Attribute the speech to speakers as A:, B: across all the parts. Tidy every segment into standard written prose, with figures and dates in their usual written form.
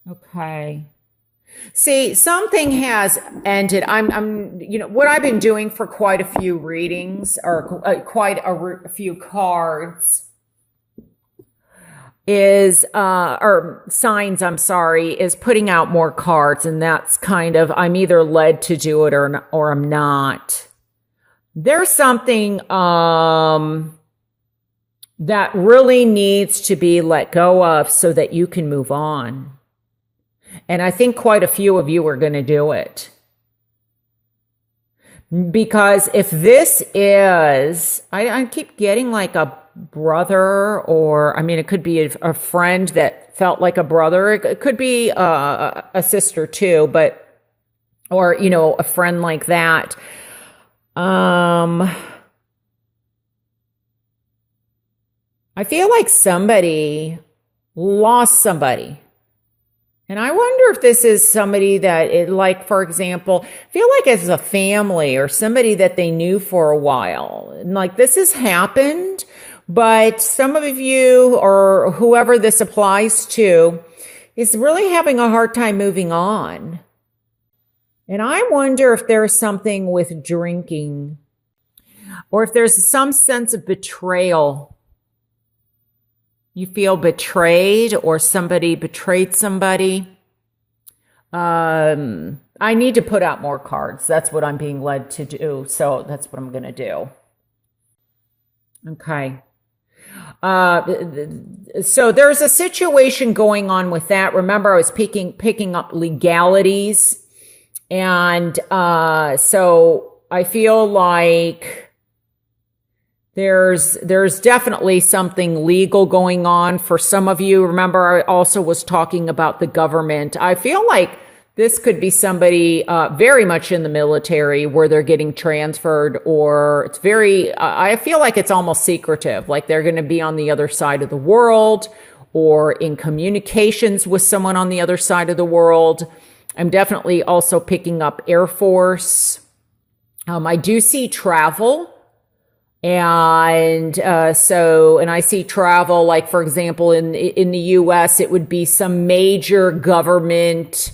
A: Okay. See, something has ended. What I've been doing for quite a few readings or a few cards is, or signs, I'm sorry, is putting out more cards. And that's kind of, I'm either led to do it or I'm not. There's something, that really needs to be let go of so that you can move on. And I think quite a few of you are going to do it. Because if this is, I keep getting like a brother, or, I mean, it could be a friend that felt like a brother. It could be a sister too, but, or, a friend like that. I feel like somebody lost somebody. And I wonder if this is somebody that, like, for example, feel like it's a family or somebody that they knew for a while. And like this has happened, but some of you or whoever this applies to is really having a hard time moving on. And I wonder if there's something with drinking or if there's some sense of betrayal. You feel betrayed or somebody betrayed somebody. I need to put out more cards. That's what I'm being led to do. So that's what I'm going to do. Okay. So there's a situation going on with that. Remember, I was picking up legalities. And so I feel like there's definitely something legal going on for some of you. Remember, I also was talking about the government. I feel like this could be somebody very much in the military where they're getting transferred, or it's I feel like it's almost secretive, like they're going to be on the other side of the world or in communications with someone on the other side of the world. I'm definitely also picking up Air Force. I do see travel. And and I see travel, like, for example, in the US, it would be some major government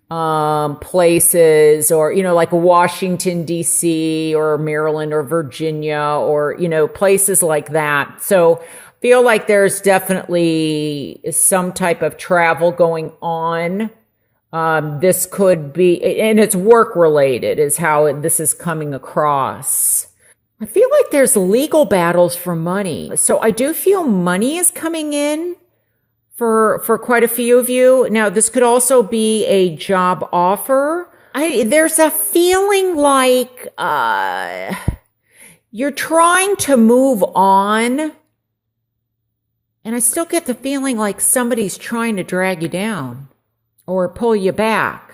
A: places, or, like Washington, D.C., or Maryland, or Virginia, or, places like that. So feel like there's definitely some type of travel going on. This could be, and it's work related, is how this is coming across. I feel like there's legal battles for money. So I do feel money is coming in for quite a few of you. Now, this could also be a job offer. There's a feeling like you're trying to move on. And I still get the feeling like somebody's trying to drag you down or pull you back.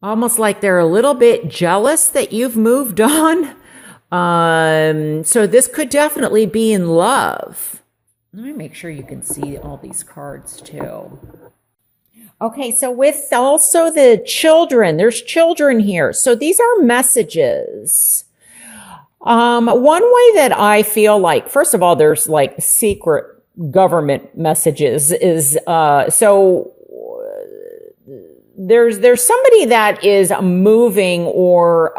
A: Almost like they're a little bit jealous that you've moved on. So this could definitely be in love. Let me make sure you can see all these cards too. Okay, so with also the children, there's children here. So these are messages. One way that I feel like, first of all, there's like secret government messages is, there's somebody that is moving, or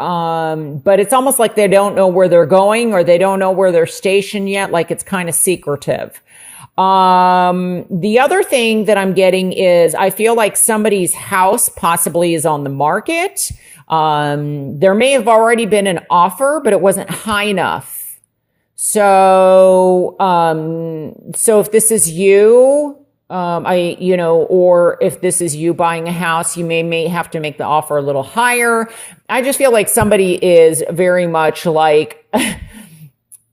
A: but it's almost like they don't know where they're going, or they don't know where they're stationed yet, like it's kind of secretive. The other thing that I'm getting is I feel like somebody's house possibly is on the market. There may have already been an offer, but it wasn't high enough. So if this is you, or if this is you buying a house, you may have to make the offer a little higher. I just feel like somebody is very much like,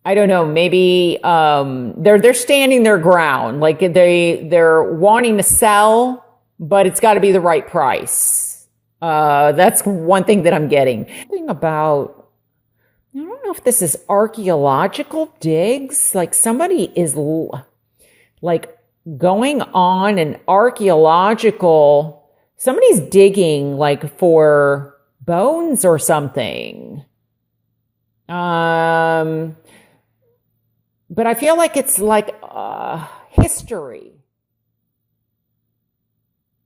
A: I don't know, maybe, they're standing their ground. Like they're wanting to sell, but it's got to be the right price. That's one thing that I'm getting. Thing about, I don't know if this is archaeological digs. Like somebody is like going on an archaeological, somebody's digging like for bones or something. But I feel like it's like history.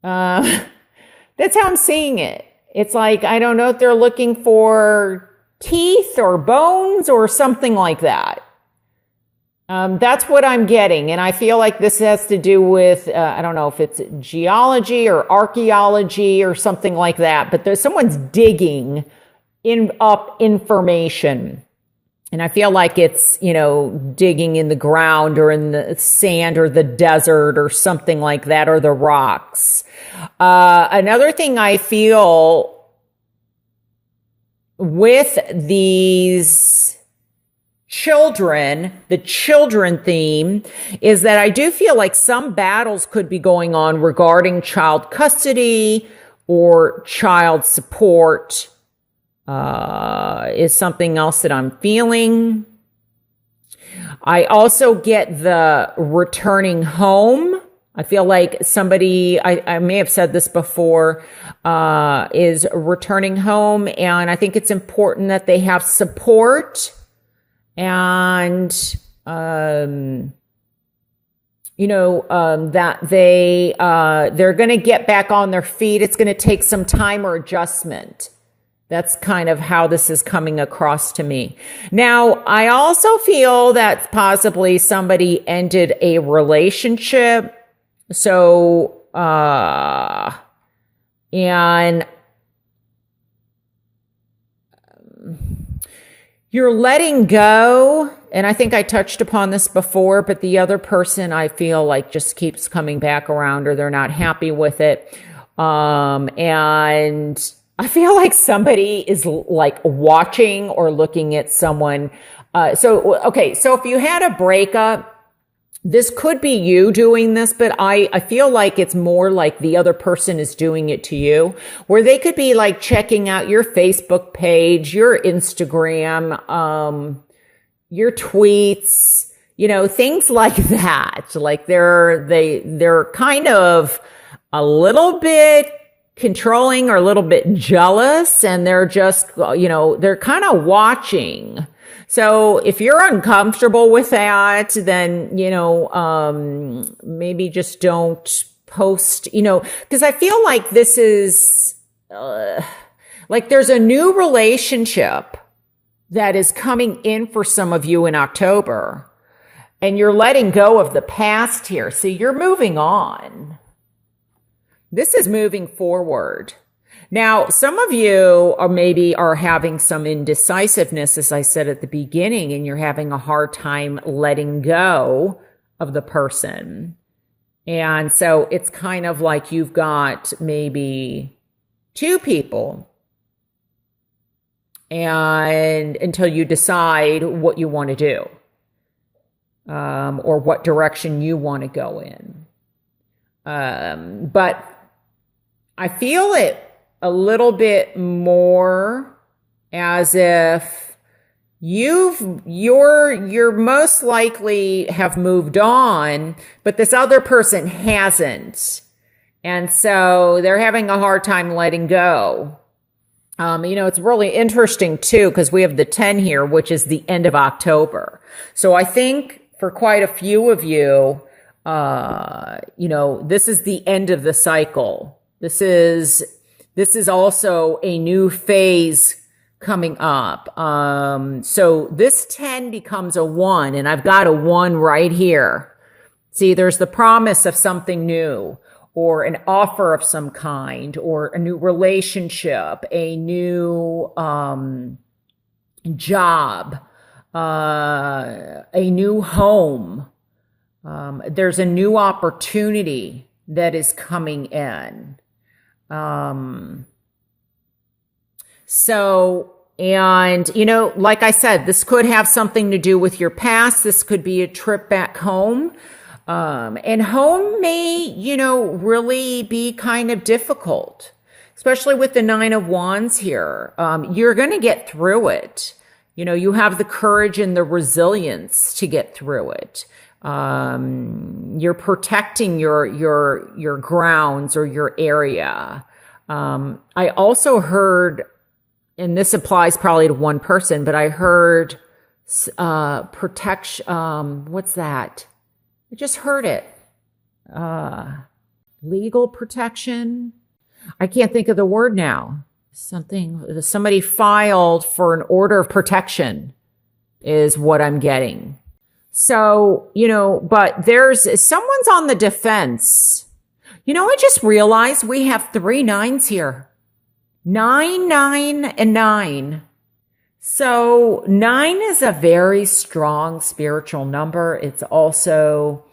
A: That's how I'm seeing it. It's like, I don't know if they're looking for teeth or bones or something like that. That's what I'm getting. And I feel like this has to do with, I don't know if it's geology or archaeology or something like that, but there's someone's digging up information. And I feel like it's, digging in the ground or in the sand or the desert or something like that, or the rocks. Another thing I feel with these children, the children theme, is that I do feel like some battles could be going on regarding child custody or child support. Is something else that I'm feeling. I also get the returning home. I feel like somebody, I may have said this before, is returning home. And I think it's important that they have support and, that they're going to get back on their feet. It's going to take some time or adjustment. That's kind of how this is coming across to me. Now, I also feel that possibly somebody ended a relationship. So, and you're letting go. And I think I touched upon this before, but the other person I feel like just keeps coming back around, or they're not happy with it. And I feel like somebody is like watching or looking at someone. So if you had a breakup, this could be you doing this, but I feel like it's more like the other person is doing it to you, where they could be like checking out your Facebook page, your Instagram, your tweets, things like that. Like they're kind of a little bit controlling or a little bit jealous, and they're just, they're kind of watching. So if you're uncomfortable with that, then, maybe just don't post, because I feel like this is, like there's a new relationship that is coming in for some of you in October, and you're letting go of the past here. See, you're moving on. This is moving forward. Now, some of you are having some indecisiveness, as I said at the beginning, and you're having a hard time letting go of the person. And so it's kind of like you've got maybe two people, and until you decide what you want to do, or what direction you want to go in. But I feel it a little bit more as if you're most likely have moved on, but this other person hasn't. And so they're having a hard time letting go. It's really interesting too, because we have the 10 here, which is the end of October. So I think for quite a few of you, this is the end of the cycle. This is also a new phase coming up. So this 10 becomes a 1, and I've got a 1 right here. See, there's the promise of something new, or an offer of some kind, or a new relationship, a new job, a new home. There's a new opportunity that is coming in. Like I said, this could have something to do with your past. This could be a trip back home. And home may, really be kind of difficult, especially with the 9 of Wands here. You're going to get through it. You have the courage and the resilience to get through it. You're protecting your grounds or your area. I also heard, and this applies probably to one person, but I heard, protection, what's that? I just heard it. legal protection. I can't think of the word now. Somebody filed for an order of protection is what I'm getting. So, but someone's on the defense. I just realized we have 3 9s here. 9, 9, and 9. So 9 is a very strong spiritual number. It's also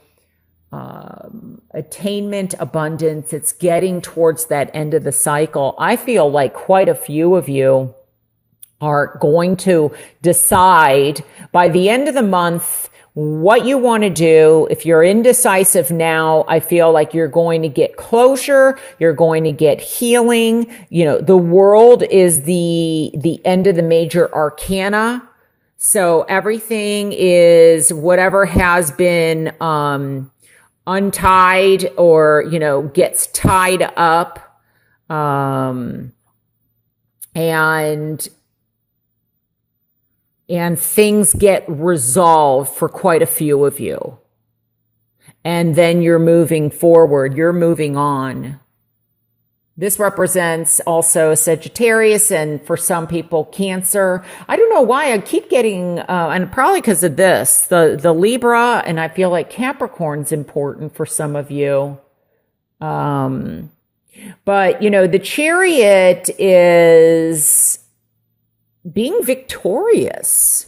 A: attainment, abundance. It's getting towards that end of the cycle. I feel like quite a few of you are going to decide by the end of the month what you want to do. If you're indecisive now, I feel like you're going to get closure. You're going to get healing. The world is the end of the major arcana. So everything is whatever has been, untied or, gets tied up. And things get resolved for quite a few of you. And then you're moving forward. You're moving on. This represents also Sagittarius and for some people Cancer. I don't know why I keep getting, and probably because of this, the Libra, and I feel like Capricorn's important for some of you. But, the Chariot is being victorious.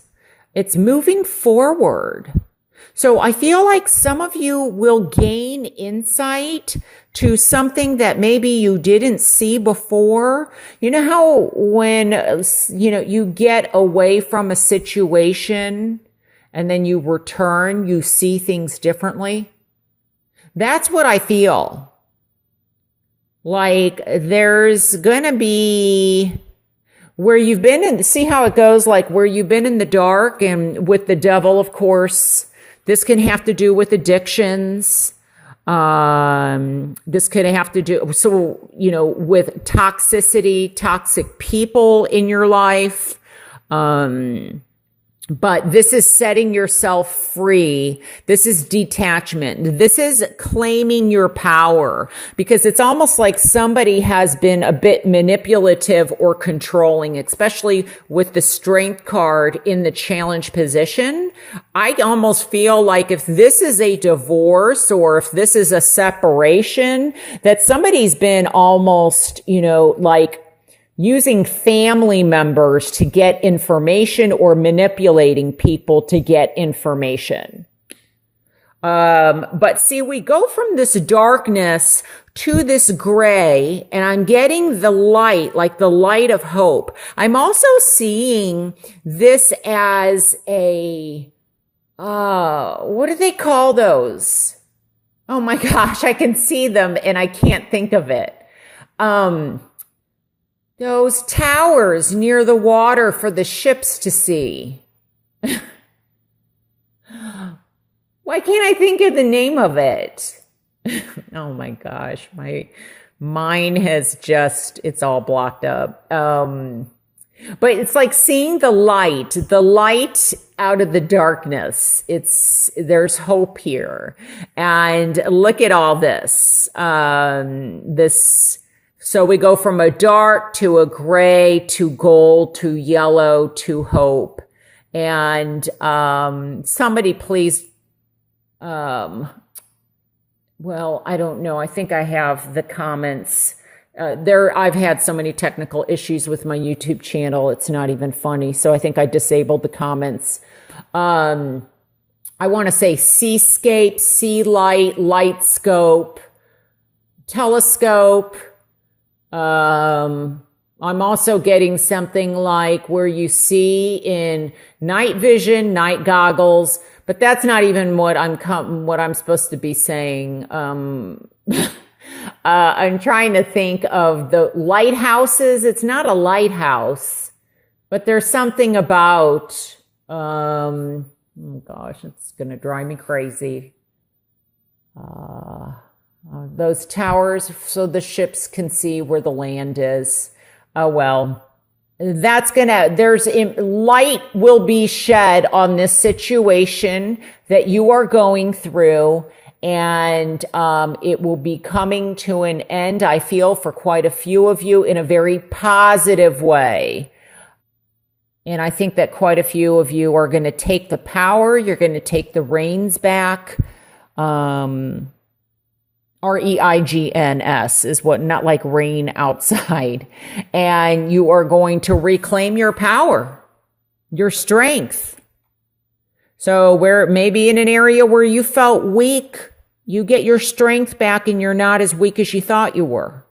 A: It's moving forward. So I feel like some of you will gain insight to something that maybe you didn't see before. You know how when, you get away from a situation and then you return, you see things differently? That's what I feel. Like there's going to be where you've been in, see how it goes, like where you've been in the dark and with the devil, of course, this can have to do with addictions. This could have to do, with toxicity, toxic people in your life. But this is setting yourself free. This is detachment. This is claiming your power, because it's almost like somebody has been a bit manipulative or controlling, especially with the Strength card in the challenge position. I almost feel like if this is a divorce or if this is a separation, that somebody's been almost, using family members to get information or manipulating people to get information. But see, we go from this darkness to this gray, and I'm getting the light, like the light of hope. I'm also seeing this as a, what do they call those? Oh my gosh, I can see them and I can't think of it. Those towers near the water for the ships to see. Why can't I think of the name of it? Oh my gosh, my mind has it's all blocked up. But it's like seeing the light out of the darkness. There's hope here. And look at all this. So we go from a dark to a gray to gold to yellow to hope. And somebody please, well, I don't know. I think I have the comments. I've had so many technical issues with my YouTube channel. It's not even funny. So I think I disabled the comments. I want to say seascape, sea light, light scope, telescope. I'm also getting something like where you see in night vision, night goggles, but that's not even what I'm supposed to be saying. I'm trying to think of the lighthouses. It's not a lighthouse, but there's something about, oh gosh, it's going to drive me crazy. Those towers so the ships can see where the land is. Oh, well, light will be shed on this situation that you are going through. And it will be coming to an end, I feel, for quite a few of you in a very positive way. And I think that quite a few of you are going to take the power. You're going to take the reins back. REIGNS is what, not like rain outside. And you are going to reclaim your power, your strength. So where it may be in an area where you felt weak, you get your strength back and you're not as weak as you thought you were.